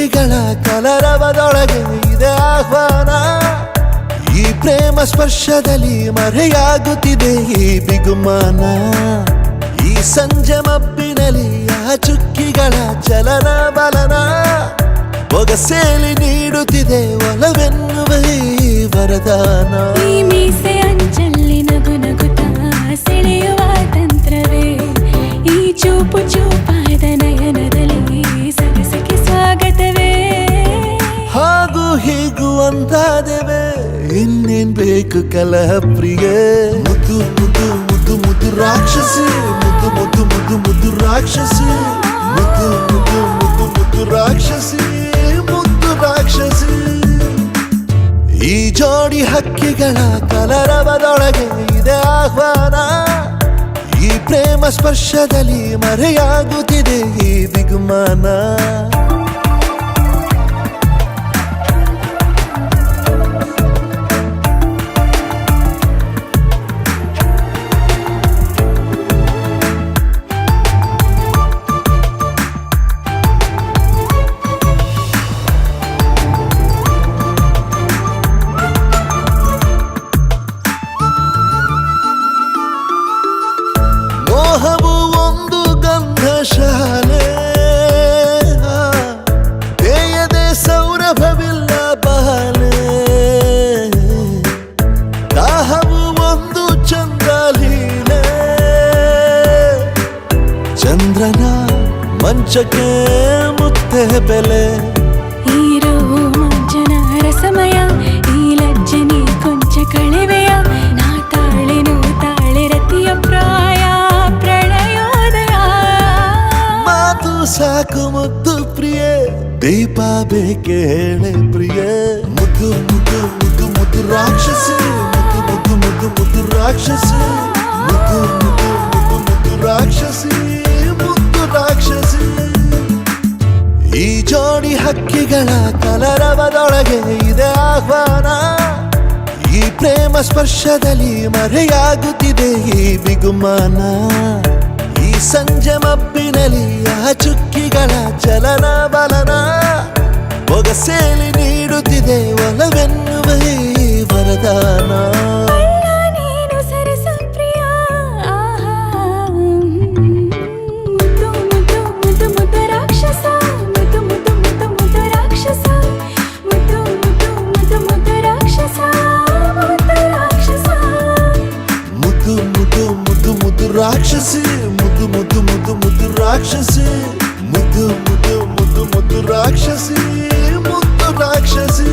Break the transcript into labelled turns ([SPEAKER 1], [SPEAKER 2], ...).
[SPEAKER 1] ಹಕ್ಕಿಗಳ ಕಲರವದೊಳಗೆ ಇದೆ ಆಹ್ವಾನ. ಈ ಪ್ರೇಮ ಸ್ಪರ್ಶದಲ್ಲಿ ಮರೆಯಾಗುತ್ತಿದೆ ಈ ಬಿಗುಮಾನ. ಈ ಸಂಜೆ ಮಬ್ಬಿನಲ್ಲಿ ಆ ಚುಕ್ಕಿಗಳ ಚಲನ ಬಲನ ಬೊಗಸೇಲಿ ನೀಡುತ್ತಿದೆ ಒಲವೆನ್ನುವ ಈ ವರದಾನ.
[SPEAKER 2] ಈ ಮೀಸೆ ಅಂಚಲ್ಲಿ ನಗು ನಗುತ್ತಾ ಸೆಳೆಯುವ ತಂತ್ರವೇ, ಈ ಚೂಪು ಚೂಪಾದ ನಯನದಲ್ಲಿ ಸರಸಕ್ಕೆ ಸ್ವಾಗತವೇ.
[SPEAKER 1] ಹಾಗೂ ಹೀಗೂ ಅಂತಾದೆವೆ, ಇನ್ನೇನ್ ಬೇಕು ಕಲಹ ಪ್ರಿಯೆ. ಮುದ್ದು ಮುದ್ದು ಮುದ್ದು ಮುದ್ದು ರಾಕ್ಷಸಿ, ಮುದ್ದು ಮುದ್ದು ಮುದ್ದು ಮುದ್ದು ರಾಕ್ಷಸಿ, ಮುದ್ದು ಮುದ್ದು ಮುದ್ದು ಮುದ್ದು ರಾಕ್ಷಸಿ, ಮುದ್ದು ರಾಕ್ಷಸಿ. ಈ ಜೋಡಿ ಹಕ್ಕಿಗಳ ಕಲರವದೊಳಗೆ ಇದೆ ಆಹ್ವಾನ. ಈ ಪ್ರೇಮ ಸ್ಪರ್ಶದಲ್ಲಿ ಮರೆಯಾಗುತ್ತಿದೆ ಈ ಬಿಗುಮಾನ. ಮೋಹವು ಒಂದು ಗಂಧಶಾಲೆ, ಬೇಯದೆ ಸೌರಭವಿಲ್ಲ ಬಾಲೆ. ದಾಹವು ಒಂದು ಚಂದ್ರಲೀಲೆ, ಚಂದ್ರನ ಮಂಚಕ್ಕೆ ಮುತ್ತೆ ಬೆಲೆ.
[SPEAKER 2] ಈ ರೋಮಾಂಚನ ರಸಮಯ, ಈ ಲಜ್ಜನೆ ಕೊಂಚ ಕಳೆವೆಯ. ನಾ ತಾಳೆನು ತಾಳೆ ರತಿಯ ಪ್ರಾಯ ಪ್ರಣಯೋದಯ.
[SPEAKER 1] ಮಾತು ಸಾಕು ಮುದ್ದು ಪ್ರಿಯೆ, ದೀಪ ಬೇಕೆ ಹೇಳೆ ಪ್ರಿಯೆ. ಮುದ್ದು ಮುದ್ದು ಮುದ್ದು ಮುದ್ದು ರಾಕ್ಷಸಿ, ಮುದ್ದು ಮುದ್ದು ಮುದ್ದು ಮುದ್ದು ರಾಕ್ಷಸಿ, ಮುದ್ದು ಮುದ್ದು ಮುದ್ದು ಮುದ್ದು ರಾಕ್ಷಸಿ, ಮುದ್ದು ರಾಕ್ಷಸಿ. ಈ ಜೋಡಿ ಹಕ್ಕಿಗಳ ಕಲರವದೊಳಗೆ ಇದೆ ಆಹ್ವಾನ. ಈ ಪ್ರೇಮ ಸ್ಪರ್ಶದಲ್ಲಿ ಮರೆಯಾಗುತ್ತಿದೆ ಈ ಬಿಗುಮಾನ. ಈ ಸಂಜೆ ಮಬ್ಬಿನಲ್ಲಿ ಆ ಚುಕ್ಕಿಗಳ ಚಲನ ಬಲನ ಬೊಗಸೇಲಿ ನೀಡುತ್ತಿದೆ ಒಲವೆನ್ನುವ ಈ ವರದಾನ.
[SPEAKER 2] ನೀನು ಸರಸ ಪ್ರಿಯ, ಮುದ್ದು ಮುದ್ದು ಮುದ್ದು ಮುದ್ದು ರಾಕ್ಷಸ, ಮುದ್ದು ಮುದ್ದು ಮುದ್ದು ಮುದ್ದು ರಾಕ್ಷಸ, ಮುದ್ದು ಮುದ್ದು ಮುದ್ದು ಮುದ್ದು ರಾಕ್ಷಸ, ಮುದ್ದು ರಾಕ್ಷಸ.
[SPEAKER 1] ಮುದ್ದು ಮುದ್ದು ಮುದ್ದು ಮುದ್ದು ರಾಕ್ಷಸಿ, ಮುದ್ದು ಮುದ್ದು ಮುದ್ದು ಮುದ್ದು ರಾಕ್ಷಸಿ, ಮುದ್ದು ಮುದ್ದು ಮುದ್ದು ಮುದ್ದು ರಾಕ್ಷಸಿ, ಮುದ್ದು ರಾಕ್ಷಸಿ.